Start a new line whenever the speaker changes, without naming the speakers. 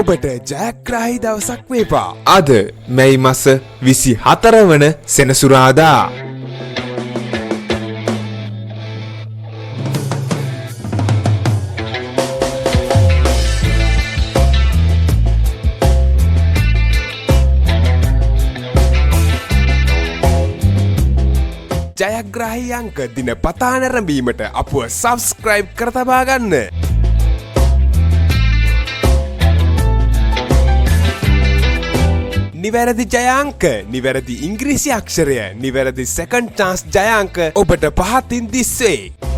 ඔබට ජයග්‍රාහී දවසක් වේවා.
අද මැයි මස 24 වන සෙනසුරාදා.
ජයග්‍රාහී අංක දින පතා නැරඹීමට අපුව සබස්ක්‍රයිබ් කර තබා ගන්න. නිවැරදි ජයාංක, නිවැරදි ඉංග්‍රීසි අක්ෂරය, නිවැරදි සෙකන්ඩ් චාන්ස් ජයාංක ඔබට පහතින් දිස්සේ.